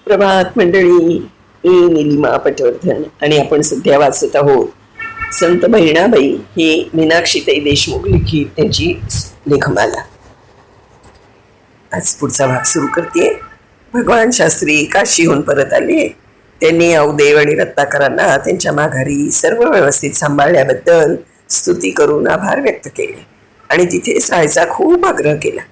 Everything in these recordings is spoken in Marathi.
प्रभात मंडळी. मी निलिमा पटवर्धन आणि आपण सध्या वाचत आहोत संत बहिणाबाई ही मीनाक्षीताई देशमुख लिखित त्यांची लेखमाला. आज पुढचा भाग सुरू करते. भगवान शास्त्री काशीहून परत आले. त्यांनी औदेव आणि रत्नाकरांना त्यांच्या माघारी सर्व व्यवस्थित सांभाळल्याबद्दल स्तुती करून आभार व्यक्त केले आणि तिथेच राहायचा खूप आग्रह केला.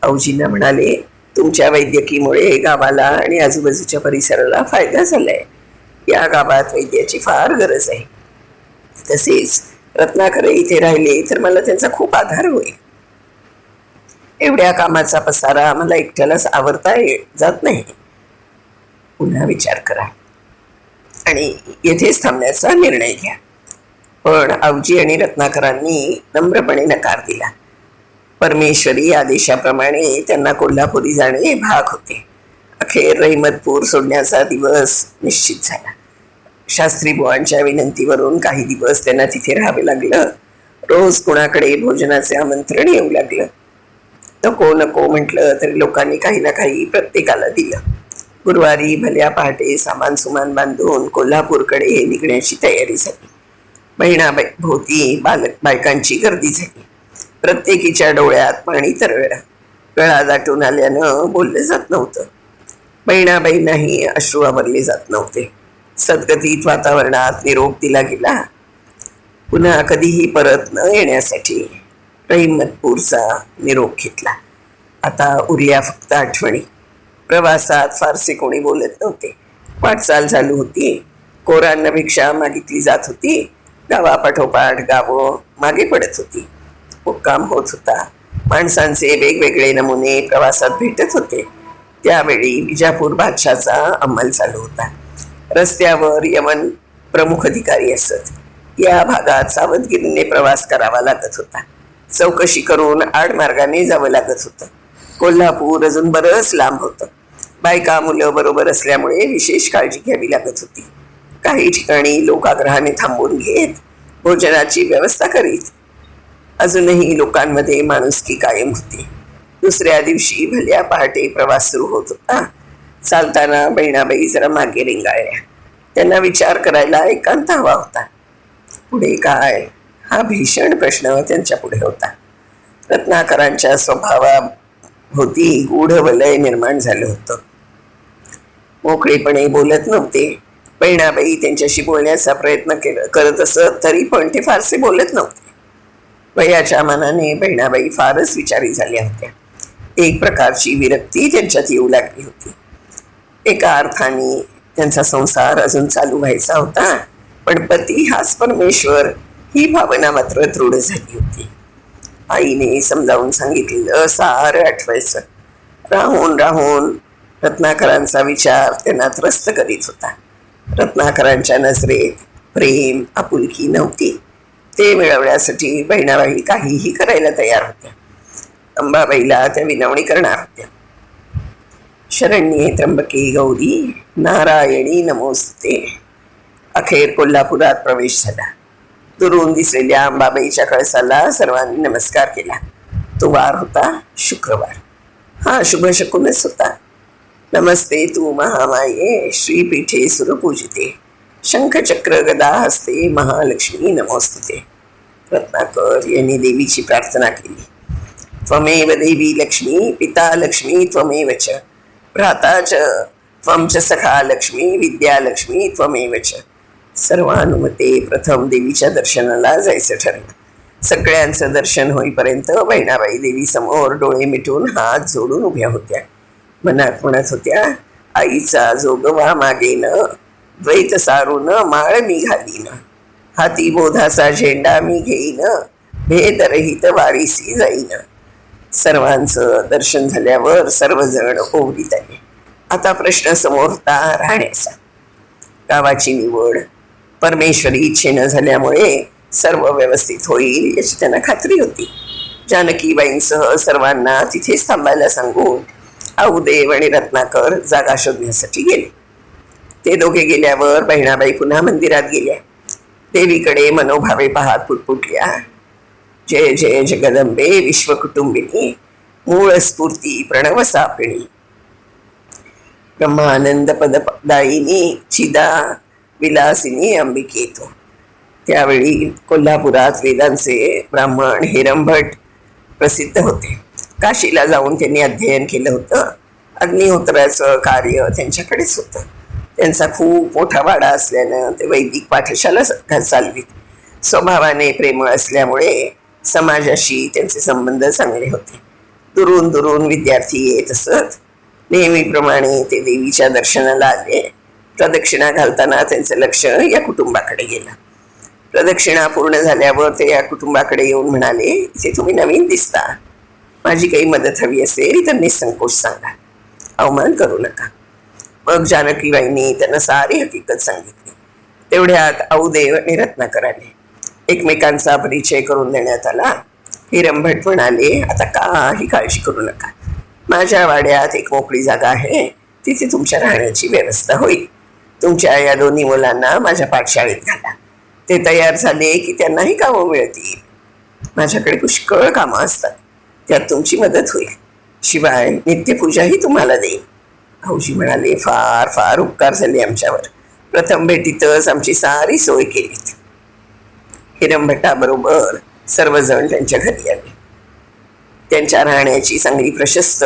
औजींना म्हणाले, तुमच्या वैद्यकीमुळे गावाला आणि आजूबाजूच्या परिसराला फायदा झालाय. या गावात वैद्याची फार गरज आहे. तसेच रत्नाकर इथे राहिले तर मला त्यांचा खूप आधार होईल. एवढ्या कामाचा पसारा मला एकट्यालाच आवरता जात नाही. पुन्हा विचार करा आणि येथेच थांबण्याचा निर्णय घ्या. पण औजी आणि रत्नाकरांनी नम्रपणे नकार दिला. परमेश्वरी आदेशाप्रमाणे त्यांना कोल्हापुरी जाणे भाग होते. अखेर रहिमतपूर सोडण्याचा दिवस निश्चित झाला. शास्त्री बुवांच्या विनंतीवरून काही दिवस त्यांना तिथे राहावे लागलं. रोज कुणाकडे भोजनाचे आमंत्रण येऊ लागलं. नको नको म्हटलं तरी लोकांनी काही ना काही प्रत्येकाला दिलं. गुरुवारी भल्या पहाटे सामान सुमान बांधून कोल्हापूरकडे निघण्याची तयारी झाली. बहिणाबाई भोवती बायकांची गर्दी झाली. प्रत्येकीच्या डोळ्यात पाणी तरळलं. गळा दाटून आल्यानं बोललं जात नव्हतं. बहिणाबाईंनाही अश्रू आवरले जात नव्हते. सद्गतीत वातावरणात निरोप दिला गेला. पुन्हा कधीही परत न येण्यासाठी रहिमतपूरचा निरोप घेतला. आता उरल्या फक्त आठवणी. प्रवासात फारसे कोणी बोलत नव्हते. वाटचाल चालू होती. कोरांना भिक्षा मागितली जात होती. गावापाठोपाठ गावं मागे पडत होती. मुक्काम होत होता. माणसांचे वेगवेगळे नमुने प्रवासात भेटत होते. त्यावेळी विजापूर बादशाचा अंमल चालू होता. रस्त्यावर यमन प्रमुख अधिकारी असत. या भागात सावधगिरीने प्रवास करावा लागत होता. चौकशी करून आडमार्गाने जावं लागत होतं. कोल्हापूर अजून बरंच लांब होतं. बायका मुलं बरोबर असल्यामुळे विशेष काळजी घ्यावी लागत होती. काही ठिकाणी लोक आग्रहाने थांबून घेत भोजनाची व्यवस्था करीत. अजूनही लोकांमध्ये माणुसकी कायम होती. दुसऱ्या दिवशी भल्या पहाटे प्रवास सुरू होत होता. चालताना बहिणाबाई जरा मागे रेंगाळल्या. त्यांना विचार करायला एकांत हवा होता. पुढे काय, हा भीषण प्रश्न त्यांच्या पुढे होता. रत्नाकरांच्या स्वभावाभोवती गूढ वलय निर्माण झालं होतं. मोकळेपणे बोलत नव्हते. बहिणाबाई त्यांच्याशी बोलण्याचा प्रयत्न करत असत तरी पण ते फारसे बोलत नव्हते. वयाच्या मानाने बहिणाबाई फारच विचारी झाल्या होत्या. एक प्रकारची विरक्ती त्यांच्यात येऊ लागली होती. एका अर्थाने त्यांचा संसार अजून चालू व्हायचा होता, पण पती हाच परमेश्वर ही भावना मात्र दृढ झाली होती. आईने समजावून सांगितलेलं सारं आठवायचं. राहून राहून रत्नाकरांचा विचार त्यांना त्रस्त करीत होता. रत्नाकरांच्या नजरेत प्रेम आपुलकी नव्हती. ते मिळवण्यासाठी बहिणाबाई काहीही करायला तयार होत्या. अंबाबाईला त्या विनवणी करणार होत्या. शरण्ये त्र्यंबके गौरी नारायणी नमोस्तुते. अखेर कोल्हापुरात प्रवेश झाला. दुरून दिसलेल्या अंबाबाईच्या कळसाला सर्वांनी नमस्कार केला. तो वार होता शुक्रवार. हा शुभ शकुनच होता. नमस्ते तू महामाये श्रीपीठे सुरपूजिते शंखचक्र गदा हस्ते महालक्ष्मी नमोस्तुते. रत्नाकर यांनी देवीची प्रार्थना केली. त्वमेव देवी लक्ष्मी पिता लक्ष्मी त्वमेव च भ्राता च त्वं च सखा लक्ष्मी विद्या लक्ष्मी त्वमेव च. सर्वानुमते प्रथम देवीच्या दर्शनाला जायचं ठरलं. सगळ्यांचं दर्शन होईपर्यंत बहिणाबाई देवी समोर डोळे मिटून हात जोडून उभ्या होत्या. मनात म्हणत होत्या, आईचा जोगवा मागेन द्वैत सारून माळ मी घालीन. हाती बोधाचा झेंडा मी घेईन भेदरहित वारीसी जाईन. सर्वांचं दर्शन झाल्यावर सर्वजण ओवरीत आले. आता प्रश्न समोर होता राहण्याचा. गावाची निवड परमेश्वरी इच्छेनं झाल्यामुळे सर्व व्यवस्थित होईल याची त्यांना खात्री होती. जानकीबाईंसह सर्वांना तिथेच थांबायला सांगून औदेव आणि रत्नाकर जागा शोधण्यासाठी गेले. ते दोघे गेल्यावर बहिणाबाई पुन्हा मंदिरात गेल्या. देवीकडे मनोभावे पाहत पुटपुटल्या, जय जय जगदंबे विश्वकुटुंबिनी मूळ स्फूर्ती प्रणव सापिणी. ब्रह्मानंद पददायिनी चिदा विलासिनी अंबिके येतो. त्यावेळी कोल्हापुरात वेदांचे ब्राह्मण हिरंभट प्रसिद्ध होते. काशीला जाऊन त्यांनी अध्ययन केलं होतं. अग्निहोत्राचं कार्य त्यांच्याकडेच होतं. त्यांचा खूप मोठा वाडा असल्यानं ते वैदिक पाठशाला चालवीत. स्वभावाने प्रेमळ असल्यामुळे समाजाशी त्यांचे संबंध चांगले होते. दुरून दुरून विद्यार्थी येत असत. नेहमीप्रमाणे ते देवीच्या दर्शनाला आले. प्रदक्षिणा घालताना त्यांचं लक्ष या कुटुंबाकडे गेलं. प्रदक्षिणा पूर्ण झाल्यावर ते या कुटुंबाकडे येऊन म्हणाले, इथे तुम्ही नवीन दिसता. माझी काही मदत हवी असेल तर निसंकोच सांगा, अवमान करू नका. मग जानकीबाईंनी त्यांना सारी हकीकत सांगितली. तेवढ्यात औदेव आणि रत्नाकर आले. एकमेकांचा परिचय करून देण्यात आला. हिरंभट म्हणाले, आता काही काळजी करू नका. माझ्या वाड्यात एक मोकळी जागा आहे, तिथे तुमच्या राहण्याची व्यवस्था होईल. तुमच्या या दोन्ही मुलांना माझ्या पाठशाळेत घाला. ते तयार झाले की त्यांनाही कामं मिळतील. माझ्याकडे पुष्कळ कामं असतात, त्यात तुमची मदत होईल. शिवाय नित्यपूजाही तुम्हाला देईल. भाऊजी म्हणाले, फार फार उपकार झाले आमच्यावर. प्रथम भेटीतच आमची सारी सोय केलीत. हिरंभटाबरोबर सर्वजण त्यांच्या घरी आले. त्यांच्या राहण्याची चांगली प्रशस्त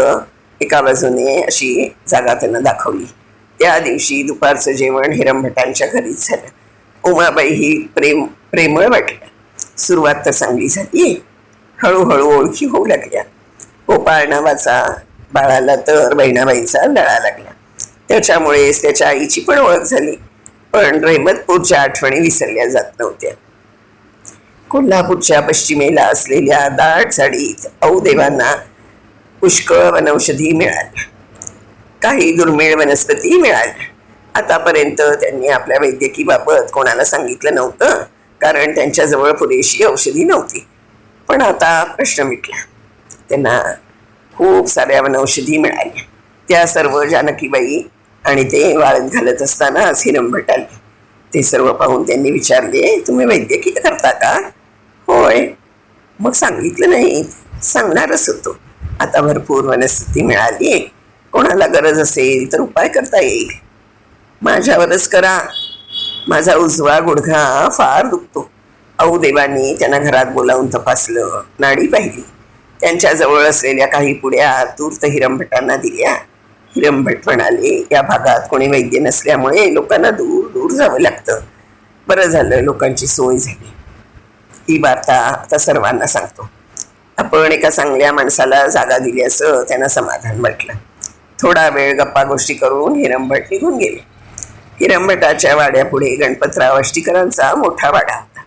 एका बाजूने अशी जागा त्यांना दाखवली. त्या दिवशी दुपारचं जेवण हिरंभटांच्या घरीच झालं. उमाबाई ही प्रेमळ वाटल्या. सुरुवात तर चांगली झाली. हळूहळू ओळखी होऊ लागल्या. गोपाळ नावाचा बाळाला तर बहिणाबाईचा लळा लागला. त्याच्यामुळेच त्याच्या आईची पण ओळख झाली. पण रहमतपूरच्या आठवणी विसरल्या जात नव्हत्या. कोल्हापूरच्या पश्चिमेला असलेल्या दाट झाडीत औदेवांना पुष्कळ वनौषधी मिळाल्या. काही दुर्मिळ वनस्पती मिळाल्या. आतापर्यंत त्यांनी आपल्या वैद्यकीबाबत कोणाला सांगितलं नव्हतं, कारण त्यांच्याजवळ पुरेशी औषधी नव्हती. पण आता प्रश्न मिटला. त्यांना खूप साऱ्या वनौषधी मिळाल्या. त्या सर्व जानकीबाई आणि ते वाळत घालत असताना हिरंभट आले. ते सर्व पाहून त्यांनी विचारले, तुम्ही वैद्यकीय करता का? होय. मग सांगितलं नाही? सांगणारच होतो. आता भरपूर वनस्पती मिळाली. कोणाला गरज असेल तर उपाय करता येईल. माझ्यावरच करा. माझा उजवा गुडघा फार दुखतो. औदेवांनी त्यांना घरात बोलावून तपासलं, नाडी पाहिली. त्यांच्याजवळ असलेल्या काही पुड्या तूर्त हिरंभटांना दिल्या. हिरंभट म्हणाले, या भागात कोणी वैद्य नसल्यामुळे लोकांना दूर दूर जावं लागतं. बरं झालं लोकांची सोय झाली. ही वार्ता आता सर्वांना सांगतो. आपण एका चांगल्या माणसाला जागा दिली असं त्यांना समाधान वाटलं. थोडा वेळ गप्पा गोष्टी करून हिरंभट निघून गेले. हिरंभटाच्या वाड्यापुढे गणपतराव आष्टीकरांचा मोठा वाडा होता.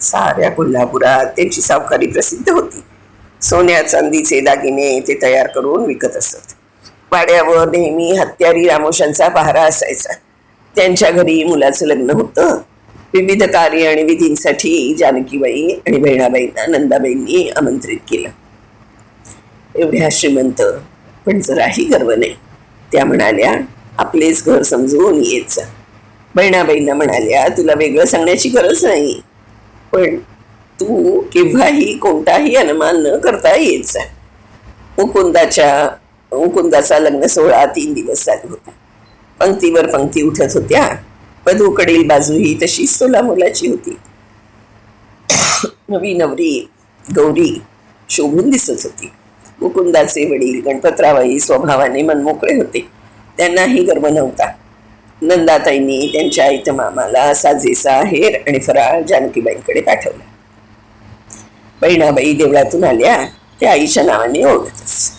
साऱ्या कोल्हापुरात त्यांची सावकारी प्रसिद्ध होती. सोन्या चांदीचे दागिने ते तयार करून विकत असत. वाड्यावर नेहमी हत्यारी रामोशांचा पहारा असायचा. त्यांच्या घरी मुलाचं लग्न होतं. विविध कार्य आणि विधींसाठी जानकीबाई आणि बहिणाबाईंना नंदाबाईंनी आमंत्रित केलं. एवढ्या श्रीमंत पण जराही गर्व नाही. त्या म्हणाल्या, आपलेच घर समजून येत जा. बहिणाबाईंना म्हणाल्या, तुला वेगळं सांगण्याची गरज नाही, पण तू केव्हाही कोणताही अनुमान न करता येत जा. मुकुंदाचा लग्न सोहळा 3 दिवस चालू होता. पंक्तीवर पंक्ती उठत होत्या. वधूकडील बाजू ही तशीच सोला मुलाची होती. नवी नवरी गौरी शोभून दिसत होती. मुकुंदाचे वडील गणपतरावही स्वभावाने मनमोकळे होते. त्यांनाही गर्व नव्हता. नंदाताईंनी त्यांच्या आईतमामाला साजेसा हेर आणि फराळ जानकीबाईंकडे पाठवला. बहिणाबाई देवळातून आल्या. त्या आईच्या नावाने ओळखतच.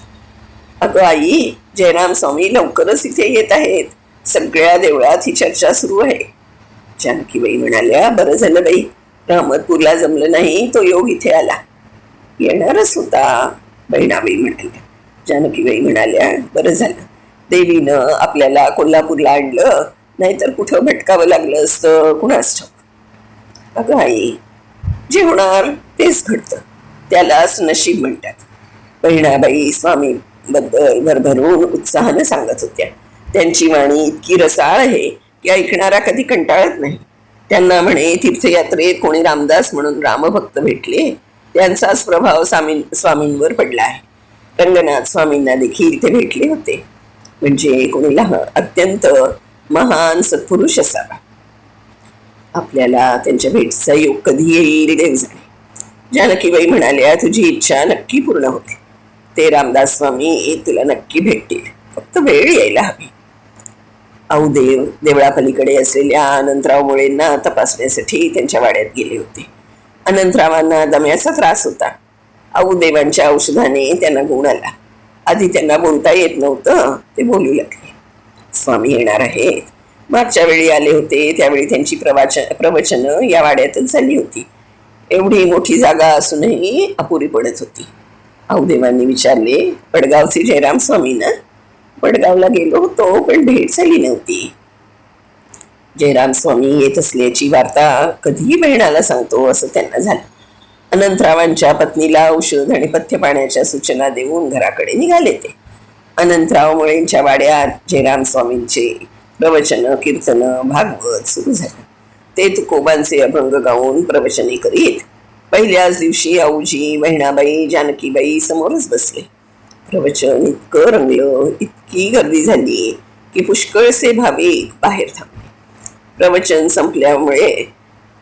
अगं आई, जयराम स्वामी लवकरच इथे येत आहेत. सगळ्या देवळात ही चर्चा सुरू आहे. जानकीबाई म्हणाल्या, बरं झालं बाई, रहमतपूरला जमलं नाही, तो योग इथे आला. येणारच होता, बहिणाबाई म्हणाल्या. जानकीबाई म्हणाल्या, बरं झालं, देवीनं आपल्याला कोल्हापूरला आणलं, नाहीतर कुठं भटकावं लागलं असतं कुणास ठाऊक. अगं आई, जे होणार तेच घडतं, त्यालाच नशीब म्हणतात. बहिणाबाई स्वामीबद्दल भरभरून उत्साहानं सांगत होत्या. त्यांची वाणी इतकी रसाळ आहे की ऐकणारा कधी कंटाळत नाही. त्यांना म्हणे, तीर्थयात्रेत कोणी रामदास म्हणून रामभक्त भेटले, त्यांचाच प्रभाव स्वामींवर पडला आहे. रंगनाथ स्वामींना देखील ते भेटले होते. म्हणजे कोणी अत्यंत महान सत्पुरुष असावा. आपल्याला त्यांच्या भेटीचा योग कधी येईल देव जाणे. जानकीबाई म्हणाल्या, तुझी इच्छा नक्की पूर्ण होते. ते रामदास स्वामी तुला नक्की भेटतील, फक्त वेळ यायला हवी. औदेव देवळापलीकडे असलेल्या अनंतराव मुळेंना तपासण्यासाठी त्यांच्या वाड्यात गेले होते. अनंतरावांना दम्याचा त्रास होता. औदेवांच्या औषधाने त्यांना गुण आला. आधी त्यांना बोलता येत नव्हतं, ते बोलू लागले. स्वामी येणार आहेत. मागच्या वेळी आले होते त्यावेळी त्यांची प्रवचन या वाड्यातच झाली होती. एवढी मोठी जागा असूनही अपुरी पडत होती. औदेवांनी विचारले, वडगावचे जयराम स्वामी ना? वडगावला गेलो होतो, पण भेट झाली नव्हती. जयराम स्वामी येत असल्याची वार्ता कधीही बहिणाला सांगतो असं त्यांना झालं. अनंतरावांच्या पत्नीला औषध आणि पथ्य पाण्याच्या सूचना देऊन घराकडे निघाले ते. अनंतराव मुळेंच्या वाड्यात जयराम स्वामींचे प्रवचन, कीर्तन, भागवत सुरू झालं. ते तुकोबांचे अभंग गाऊन प्रवचने करीत. पहिल्याच दिवशी आऊजी, बहिणाबाई, जानकीबाई समोरच बसले. प्रवचन इतकं रंगलं, इतकी गर्दी झाली की पुष्कळसे भाविक बाहेर थांबले. प्रवचन संपल्यामुळे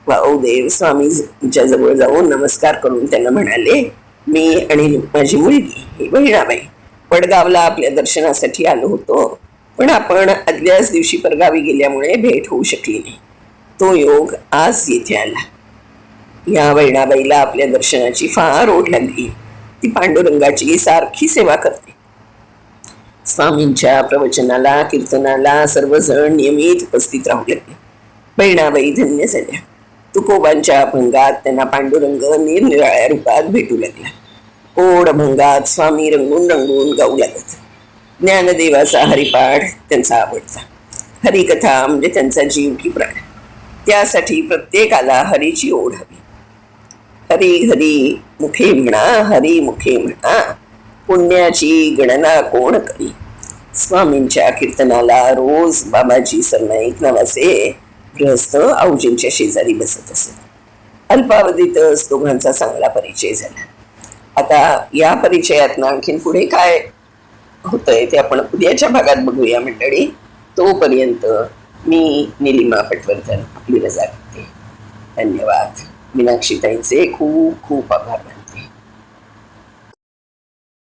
औदेव स्वामींच्या जवळ जाऊन नमस्कार करून त्यांना म्हणाले, मी आणि माझी मुलगी ही बहिणाबाई वडगावला आपल्या दर्शनासाठी आलो होतो, पण आपण आदल्याच दिवशी परगावी गेल्यामुळे भेट होऊ शकली नाही. तो योग आज येथे आला. या बहिणाबाईला आपल्या दर्शनाची फार ओढ लागली. ती पांडुरंगाची सारखी सेवा करते. स्वामींच्या प्रवचनाला, कीर्तनाला सर्वजण नियमित उपस्थित राहू लागले. बहिणाबाई धन्य झाल्या. तुकोबांच्या अभंगात त्यांना पांडुरंग निरनिराळ्या रूपात भेटू लागला. ओढ अभंगात स्वामी रंगून रंगून गाऊ लागत. ज्ञानदेवाचा हरिपाठ त्यांचा आवडता. हरिकथा म्हणजे त्यांचा जीव की प्राण. त्यासाठी प्रत्येकाला हरीची ओढ हवी. हरी हरी मुखे म्हणा, हरी मुखे म्हणा, पुण्याची गणना कोण करी. स्वामींच्या कीर्तनाला रोज बाबाजी सरनाईक नावाचे गृहस्थ आऊजींच्या शेजारी बसत असत. अल्पावधीतच दोघांचा चांगला परिचय झाला. आता या परिचयात आणखीन पुढे काय होतंय ते आपण उद्याच्या भागात बघूया मंडळी. तोपर्यंत मी निलिमा पटवर्धन आपली रजा घेते. धन्यवाद. मीनाक्षीताईंचे खूप खूप आभार.